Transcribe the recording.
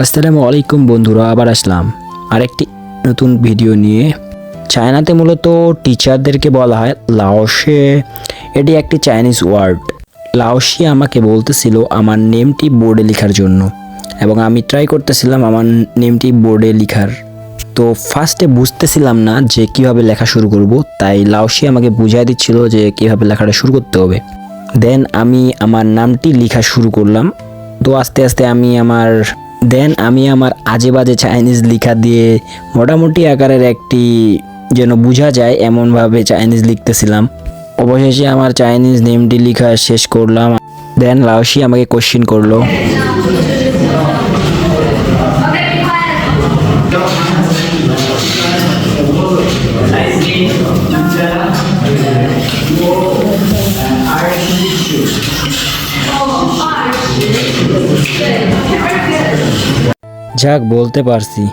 আসসালামু আলাইকুম বন্ধুরা, আবার আসলাম আরেকটি নতুন ভিডিও নিয়ে। চায়নাতে মূলত টিচারদেরকে বলা হয় লাওশে। এটি একটি চাইনিজ ওয়ার্ড। লাওশি আমাকে বলতেছিল আমার নেমটি বোর্ডে লেখার জন্য, এবং আমি ট্রাই করতেছিলাম আমার নেমটি বোর্ডে লেখার। তো ফার্স্টে বুঝতেছিলাম না যে কিভাবে লেখা শুরু করব, তাই লাওশি আমাকে বুঝিয়ে দিচ্ছিল যে কিভাবে লেখাটা শুরু করতে হবে। দেন আমি আমার নামটি লেখা শুরু করলাম। তো আস্তে আস্তে আমি আমার আজে বাজে চাইনিজ লেখা দিয়ে মোটামুটি আকারের একটি যেন বোঝা যায় এমনভাবে চাইনিজ লিখতেছিলাম। অবশেষে আমার চাইনিজ নেমটি লেখা শেষ করলাম। দেন লাওশি আমাকে কোশ্চেন করলো। যাক, বলতে পারছি।